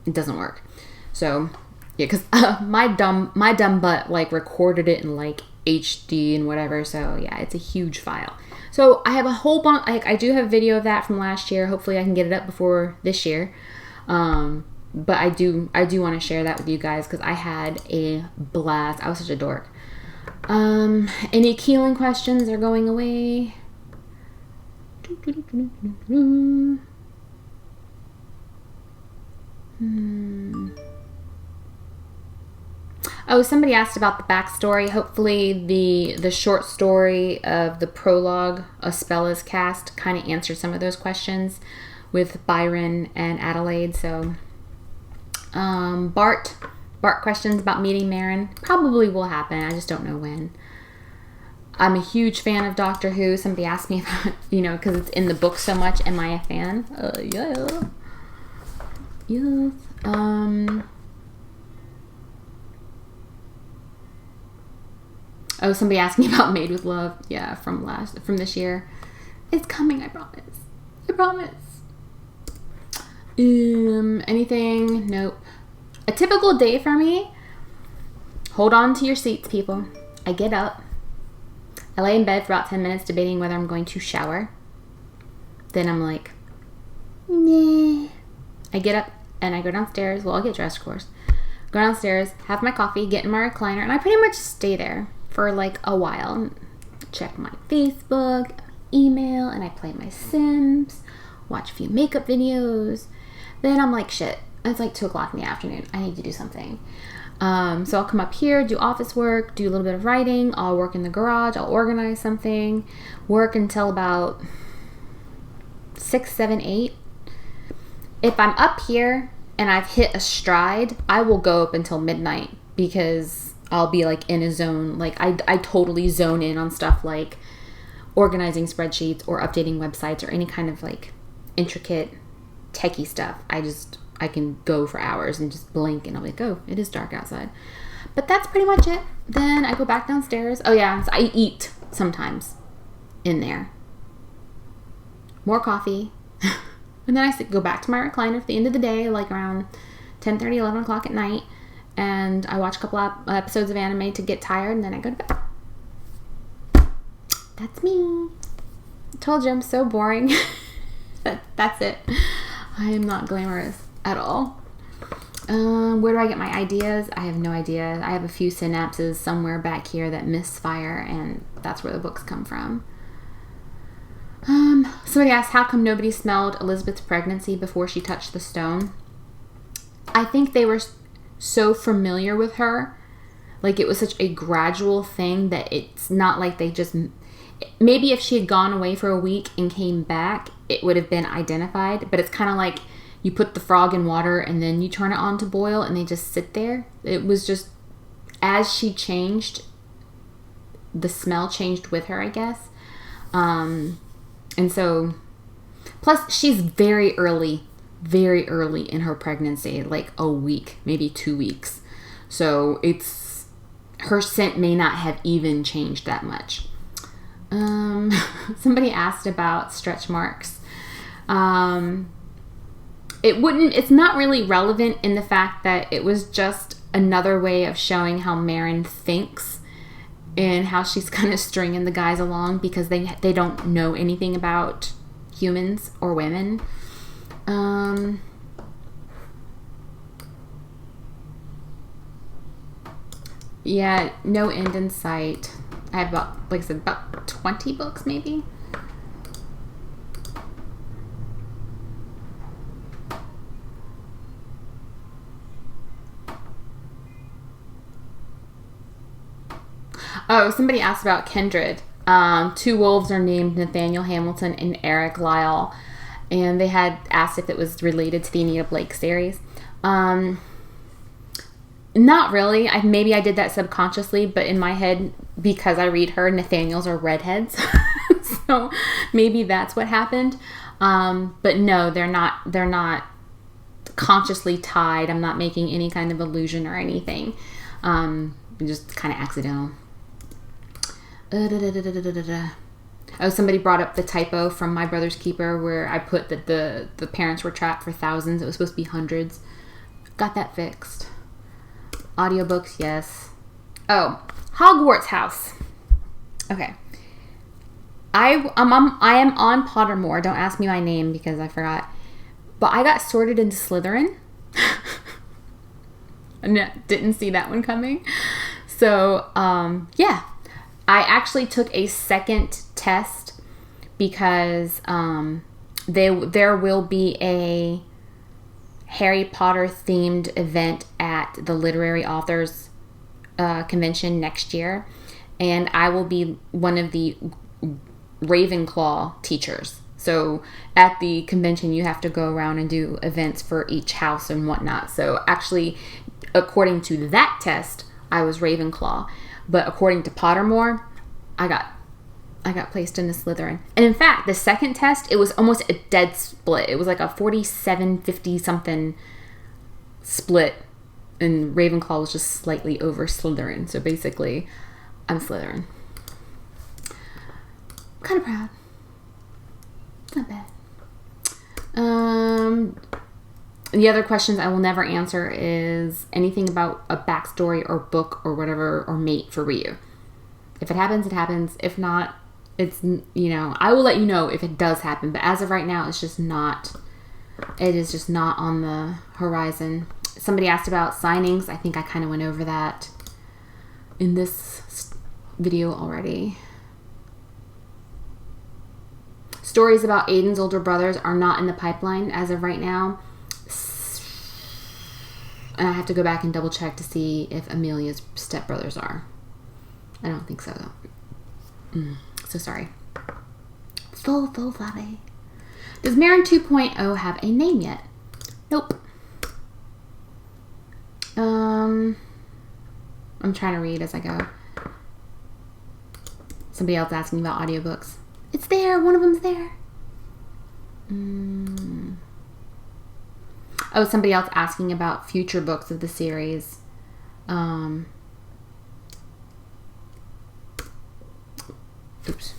it doesn't work. So Yeah, because my dumb butt like recorded it in like HD and whatever. So yeah, it's a huge file. So I have a whole bunch. I do have a video of that from last year. Hopefully I can get it up before this year. But I do want to share that with you guys because I had a blast. I was such a dork. Any Keelan questions are going away. Oh, somebody asked about the backstory. Hopefully the short story of the prologue, A Spell is Cast, kind of answered some of those questions with Byron and Adelaide. So, Bart questions about meeting Marin. Probably will happen. I just don't know when. I'm a huge fan of Doctor Who. Somebody asked me about, because it's in the book so much. Am I a fan? Yeah. Yes. Oh, somebody asked me about Made with Love. Yeah, from this year. It's coming, I promise. I promise. Anything? Nope. A typical day for me. Hold on to your seats, people. I get up. I lay in bed for about 10 minutes debating whether I'm going to shower. Then I'm like, nah. I get up and I go downstairs. Well, I'll get dressed, of course. Go downstairs, have my coffee, get in my recliner, and I pretty much stay there for like a while. Check my Facebook, email, and I play my Sims, watch a few makeup videos. Then I'm like, shit, it's like 2 o'clock in the afternoon. I need to do something. So I'll come up here, do office work, do a little bit of writing. I'll work in the garage. I'll organize something, work until about 6, 7, 8. If I'm up here and I've hit a stride, I will go up until midnight because I'll be like in a zone. Like I totally zone in on stuff like organizing spreadsheets or updating websites or any kind of like intricate techie stuff. I can go for hours and just blink and I'll be like, oh, it is dark outside. But that's pretty much it. Then I go back downstairs. Oh yeah, so I eat sometimes in there. More coffee. And then I go back to my recliner at the end of the day, like around 10:30, 11 o'clock at night. And I watch a couple episodes of anime to get tired, and then I go to bed. That's me. I told you I'm so boring. That's it. I am not glamorous at all. Where do I get my ideas? I have no idea. I have a few synapses somewhere back here that misfire, and that's where the books come from. Somebody asked, how come nobody smelled Elizabeth's pregnancy before she touched the stone? I think they were so familiar with her. Like, it was such a gradual thing that it's not like they just... Maybe if she had gone away for a week and came back, it would have been identified. But it's kind of like you put the frog in water and then you turn it on to boil and they just sit there. It was just... As she changed, the smell changed with her, I guess. And so, plus she's very early in her pregnancy, like a week, maybe 2 weeks. So her scent may not have even changed that much. Somebody asked about stretch marks. It's not really relevant in the fact that it was just another way of showing how Marin thinks and how she's kind of stringing the guys along because they don't know anything about humans or women. Yeah, no end in sight. I have about 20 books maybe. Oh, somebody asked about Kindred. 2 wolves are named Nathaniel Hamilton and Eric Lyle. And they had asked if it was related to the Anita Blake series. Not really. Maybe I did that subconsciously, but in my head, because I read her, Nathaniels are redheads. So maybe that's what happened. But no, they're not consciously tied. I'm not making any kind of illusion or anything. Just kind of accidental. Oh, somebody brought up the typo from My Brother's Keeper where I put that the parents were trapped for thousands. It was supposed to be hundreds. Got that fixed. Audiobooks, yes. Oh, Hogwarts House. Okay. I am on Pottermore. Don't ask me my name because I forgot. But I got sorted into Slytherin. Didn't see that one coming. So, yeah. I actually took a second test because there will be a Harry Potter themed event at the Literary Authors Convention next year. And I will be one of the Ravenclaw teachers. So at the convention, you have to go around and do events for each house and whatnot. So actually, according to that test, I was Ravenclaw. But according to Pottermore, I got placed into Slytherin. And in fact, the second test, it was almost a dead split. It was like a 47-50 something split. And Ravenclaw was just slightly over Slytherin. So basically, I'm Slytherin. I'm kind of proud. It's not bad. The other questions I will never answer is anything about a backstory or book or whatever or mate for Ryu. If it happens, it happens. If not, it's, I will let you know if it does happen. But as of right now, it is just not on the horizon. Somebody asked about signings. I think I kind of went over that in this video already. Stories about Aiden's older brothers are not in the pipeline as of right now. And I have to go back and double check to see if Amelia's stepbrothers are. I don't think so, though. So sorry. So sorry. Does Marin 2.0 have a name yet? Nope. I'm trying to read as I go. Somebody else asking about audiobooks. It's there. One of them's there. Oh, somebody else asking about future books of the series. Oops.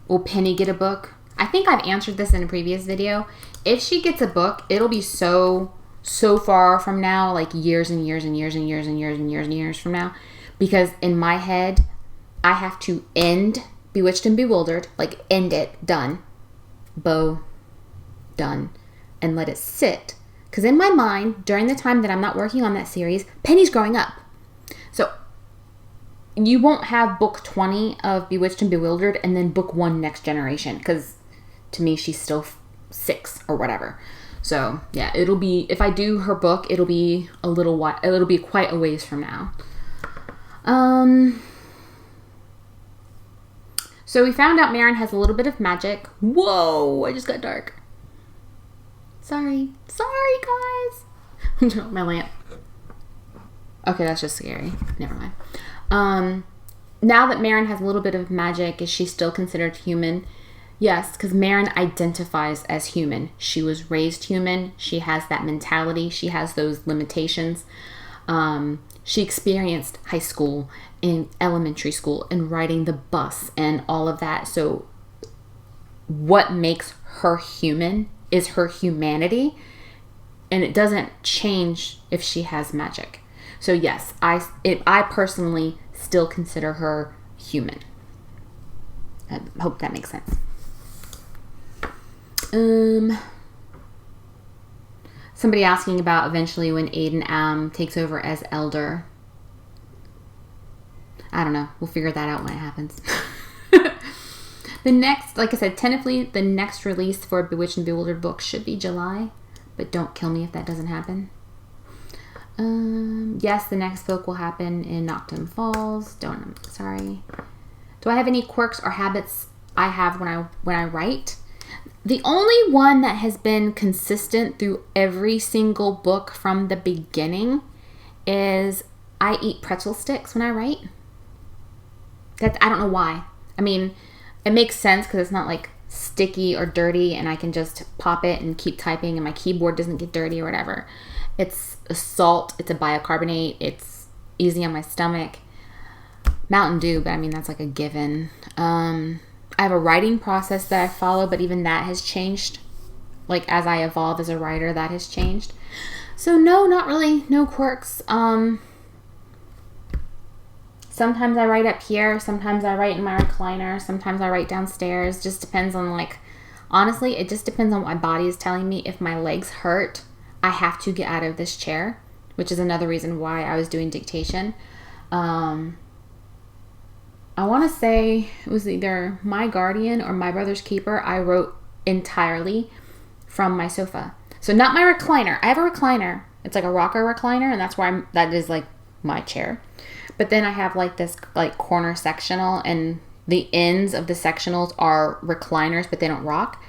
Will Penny get a book? I think I've answered this in a previous video. If she gets a book, it'll be so far from now, like years and years and years and years and years and years and years from now. Because in my head, I have to end Bewitched and Bewildered, like end it, done. Bow, done. And let it sit. Because in my mind, during the time that I'm not working on that series, Penny's growing up. So you won't have book 20 of Bewitched and Bewildered and then book 1 Next Generation. Because to me, she's still 6 or whatever. So yeah, it'll be, if I do her book, it'll be a little while, it'll be quite a ways from now. So we found out Marin has a little bit of magic. Whoa, I just got dark. Sorry, guys. My lamp. Okay, that's just scary. Never mind. Now that Marin has a little bit of magic, is she still considered human? Yes, because Marin identifies as human. She was raised human. She has that mentality. She has those limitations. She experienced high school and elementary school and riding the bus and all of that. So what makes her human is her humanity, and it doesn't change if she has magic. So yes, I personally still consider her human. I hope that makes sense. Somebody asking about eventually when Aiden takes over as Elder. I don't know. We'll figure that out when it happens. The next, like I said, tentatively, the next release for Bewitched and Bewildered book should be July. But don't kill me if that doesn't happen. Yes, the next book will happen in Nocturne Falls. Sorry. Do I have any quirks or habits I have when I write? The only one that has been consistent through every single book from the beginning is I eat pretzel sticks when I write. I don't know why. I mean, it makes sense because it's not like sticky or dirty and I can just pop it and keep typing and my keyboard doesn't get dirty or whatever. It's a salt. It's a bicarbonate. It's easy on my stomach. Mountain Dew, but I mean, that's like a given. I have a writing process that I follow, but even that has changed. Like as I evolve as a writer, that has changed. So no, not really. No quirks. Sometimes I write up here. Sometimes I write in my recliner. Sometimes I write downstairs. Just depends on honestly, it just depends on what my body is telling me. If my legs hurt, I have to get out of this chair, which is another reason why I was doing dictation. I want to say it was either My Guardian or My Brother's Keeper. I wrote entirely from my sofa. So not my recliner. I have a recliner. It's like a rocker recliner, and that's why that is like my chair. But then I have like this like corner sectional, and the ends of the sectionals are recliners, but they don't rock.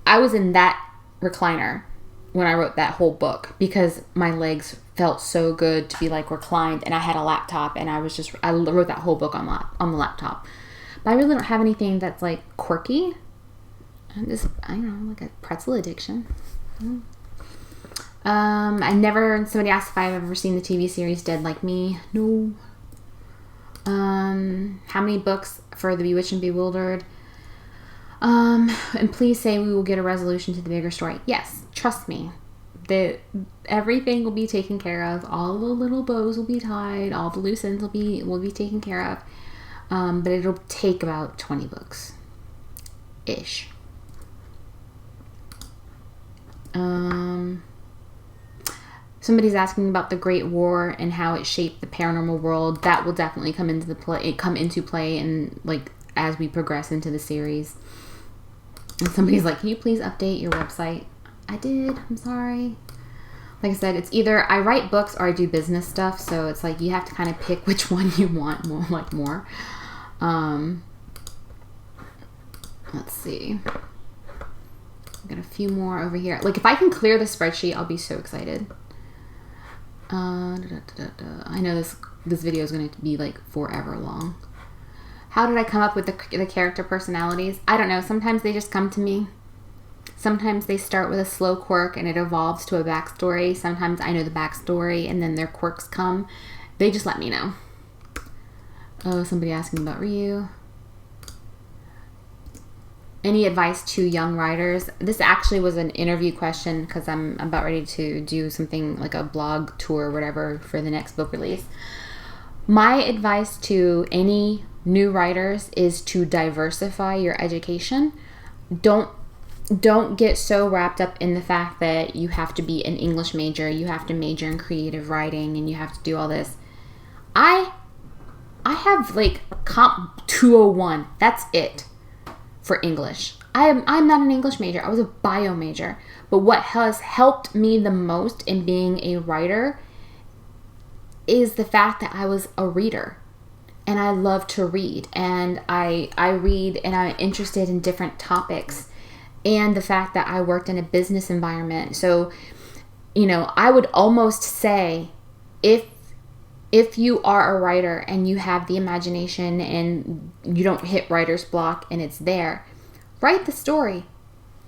I was in that recliner when I wrote that whole book because my legs felt so good to be like reclined, and I had a laptop, and I wrote that whole book on the laptop. But I really don't have anything that's like quirky. I don't know, like a pretzel addiction. Somebody asked if I've ever seen the TV series Dead Like Me. No. How many books for The Bewitched and Bewildered? And please say we will get a resolution to the bigger story. Yes, trust me. Everything will be taken care of. All the little bows will be tied. All the loose ends will be taken care of. But it'll take about 20 books. Ish. Somebody's asking about the Great War and how it shaped the paranormal world. That will definitely come into play and like as we progress into the series. And somebody's like, "Can you please update your website?" I did. I'm sorry. Like I said, it's either I write books or I do business stuff. So it's like you have to kind of pick which one you want more. Let's see. I've got a few more over here. Like if I can clear the spreadsheet, I'll be so excited. I know this video is going to be like forever long. How did I come up with the character personalities? I don't know. Sometimes they just come to me. Sometimes they start with a slow quirk and it evolves to a backstory. Sometimes I know the backstory and then their quirks come. They just let me know. Oh, somebody asking about Ryu. Any advice to young writers? This actually was an interview question because I'm about ready to do something like a blog tour or whatever for the next book release. My advice to any new writers is to diversify your education. Don't get so wrapped up in the fact that you have to be an English major, you have to major in creative writing, and you have to do all this. I have like Comp 201. That's it. For English. I'm not an English major. I was a bio major. But what has helped me the most in being a writer is the fact that I was a reader. And I love to read. And I read and I'm interested in different topics. And the fact that I worked in a business environment. So, I would almost say if you are a writer and you have the imagination and you don't hit writer's block and it's there, write the story.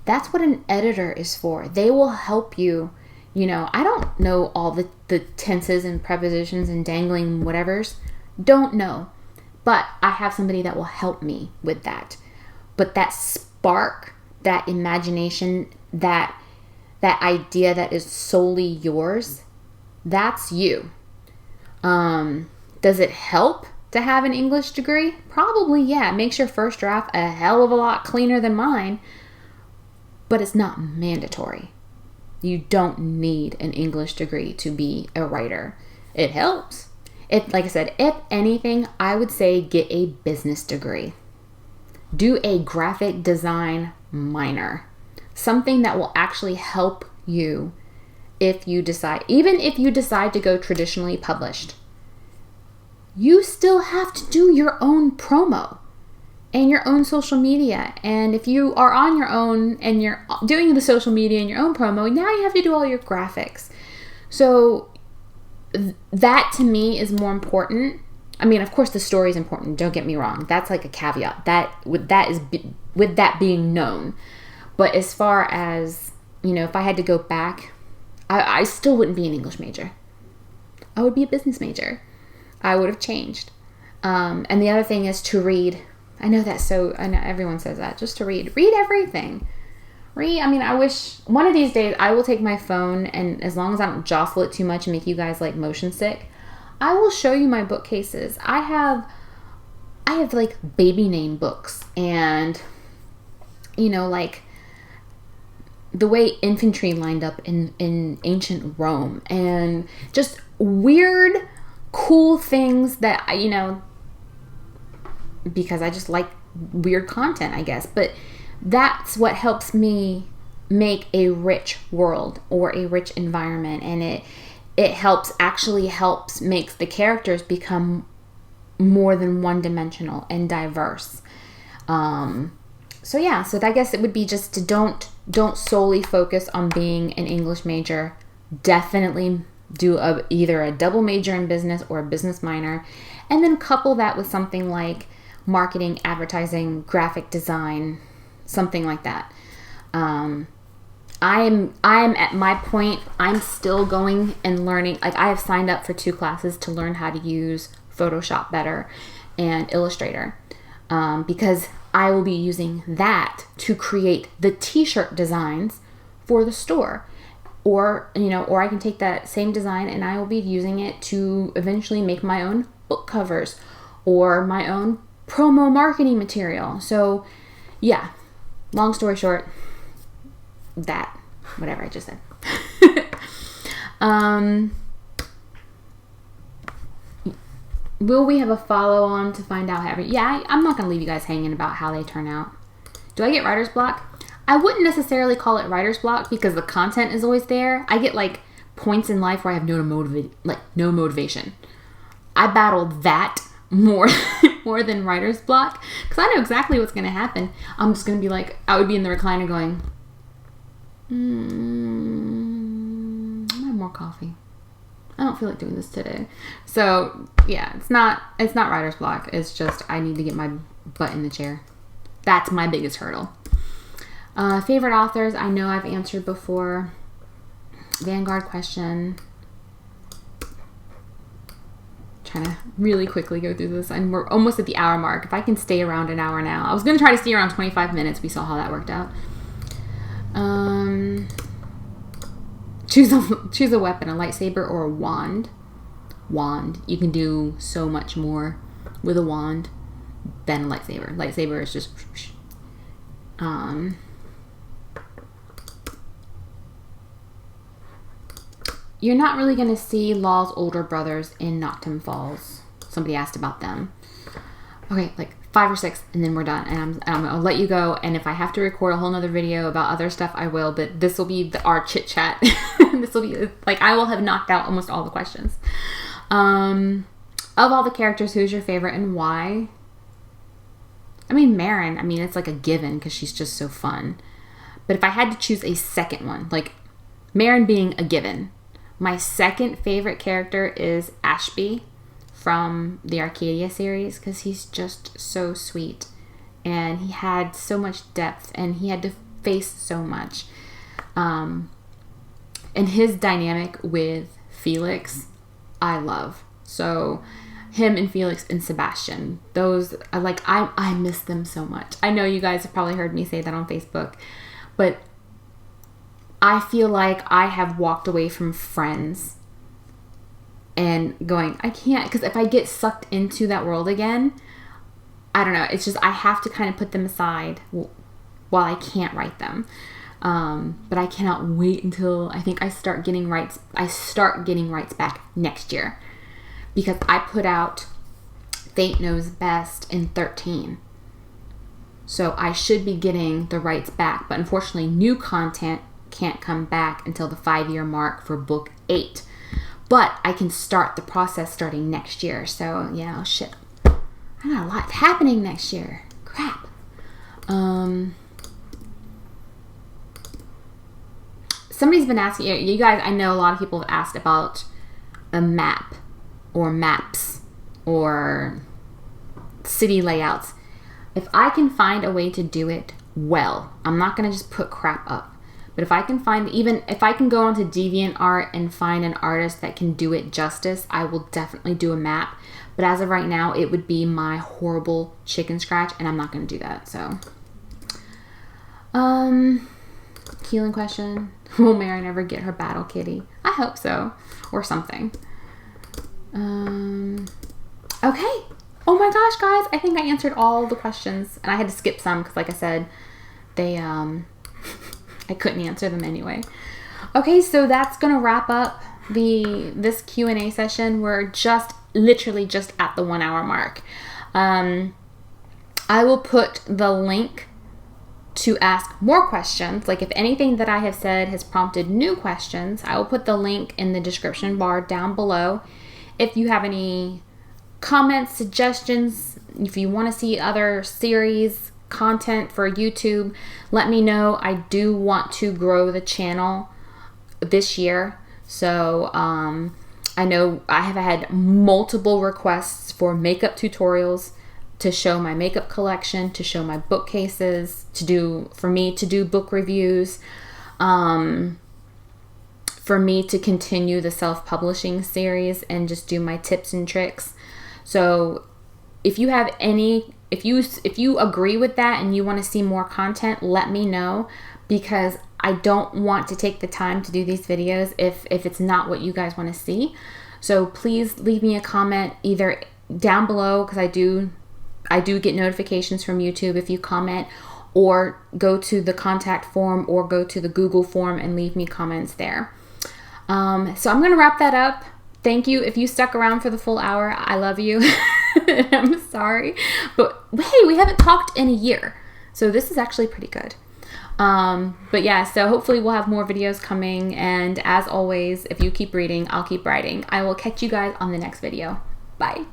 That's what an editor is for. They will help you. I don't know all the tenses and prepositions and dangling whatevers. Don't know. But I have somebody that will help me with that. But that spark, that imagination, that idea that is solely yours, that's you. Does it help to have an English degree? Probably, yeah. It makes your first draft a hell of a lot cleaner than mine, but it's not mandatory. You don't need an English degree to be a writer. It helps. Like I said, if anything, I would say get a business degree. Do a graphic design minor. Something that will actually help you even if you decide to go traditionally published, you still have to do your own promo and your own social media. And if you are on your own and you're doing the social media and your own promo, now you have to do all your graphics. So that to me is more important. I mean, of course the story is important. Don't get me wrong. That's like a caveat. With that being known. But as far as, if I had to go back, I still wouldn't be an English major. I would be a business major. I would have changed. And the other thing is to read. I know everyone says that, just to read. Read everything. I mean, I wish one of these days I will take my phone, and as long as I don't jostle it too much and make you guys like motion sick, I will show you my bookcases. I have like baby name books, and like the way infantry lined up in ancient Rome, and just weird, cool things that because I just like weird content, I guess. But that's what helps me make a rich world or a rich environment, and it helps makes the characters become more than one-dimensional and diverse. So I guess it would be just to don't solely focus on being an English major. Definitely do either a double major in business or a business minor, and then couple that with something like marketing, advertising, graphic design, something like that. I am at my point. I'm still going and learning. Like, I have signed up for 2 classes to learn how to use Photoshop better and Illustrator, because I will be using that to create the t-shirt designs for the store. Or I can take that same design and I will be using it to eventually make my own book covers or my own promo marketing material. So yeah, long story short, whatever I just said. Will we have a follow-on to find out how? Yeah, I'm not going to leave you guys hanging about how they turn out. Do I get writer's block? I wouldn't necessarily call it writer's block because the content is always there. I get like points in life where I have no motivation. I battle that more than writer's block because I know exactly what's going to happen. I'm just going to be like, I would be in the recliner going, I have more coffee. I don't feel like doing this today. So yeah, it's not writer's block. It's just I need to get my butt in the chair. That's my biggest hurdle. Favorite authors, I know I've answered before. Vanguard question. Trying to really quickly go through this, and we're almost at the hour mark. If I can stay around an hour now. I was going to try to stay around 25 minutes. We saw how that worked out. Choose a weapon, a lightsaber or a wand. Wand. You can do so much more with a wand than a lightsaber. Lightsaber is just you're not really going to see Law's older brothers in Noctum Falls. Somebody asked about them. Okay, like 5 or 6, and then we're done. And I'll let you go. And if I have to record a whole nother video about other stuff, I will. But this will be our chit chat. This will be like I will have knocked out almost all the questions. Of all the characters, who's your favorite and why? I mean, Marin. I mean, it's like a given because she's just so fun. But if I had to choose a second one, like Marin being a given, my second favorite character is Ashby from the Arcadia series because he's just so sweet and he had so much depth and he had to face so much. And his dynamic with Felix, I love. So him and Felix and Sebastian, those are like, I miss them so much. I know you guys have probably heard me say that on Facebook, but I feel like I have walked away from friends and going, I can't, because if I get sucked into that world again, I don't know. It's just, I have to kind of put them aside while I can't write them. But I cannot wait until I think I start getting rights back next year, because I put out Fate Knows Best in 13. So I should be getting the rights back, but unfortunately new content can't come back until the 5-year mark for book 8. But I can start the process starting next year. So yeah, oh shit, I got a lot happening next year. Crap. Somebody's been asking, you guys, I know a lot of people have asked about a map or maps or city layouts. If I can find a way to do it well, I'm not going to just put crap up. But if I can find, even if I can go onto DeviantArt and find an artist that can do it justice, I will definitely do a map. But as of right now, it would be my horrible chicken scratch, and I'm not going to do that. So, Keelan question. Will Mary never get her battle kitty? I hope so. Or something. Okay. Oh my gosh, guys. I think I answered all the questions. And I had to skip some because, like I said, they, I couldn't answer them anyway. Okay, so that's going to wrap up this Q&A session. We're literally just at the 1 hour mark. I will put the link to ask more questions. Like if anything that I have said has prompted new questions, I will put the link in the description bar down below. If you have any comments, suggestions, if you want to see other series content for YouTube, let me know. I do want to grow the channel this year. So I know I have had multiple requests for makeup tutorials, to show my makeup collection, to show my bookcases, for me to do book reviews, for me to continue the self-publishing series and just do my tips and tricks. So if you have if you agree with that and you want to see more content, let me know, because I don't want to take the time to do these videos if it's not what you guys want to see. So please leave me a comment either down below, because I do get notifications from YouTube if you comment, or go to the contact form or go to the Google form and leave me comments there. So I'm going to wrap that up. Thank you. If you stuck around for the full hour, I love you. I'm sorry. But hey, we haven't talked in a year. So this is actually pretty good. But yeah, so hopefully we'll have more videos coming. And as always, if you keep reading, I'll keep writing. I will catch you guys on the next video. Bye.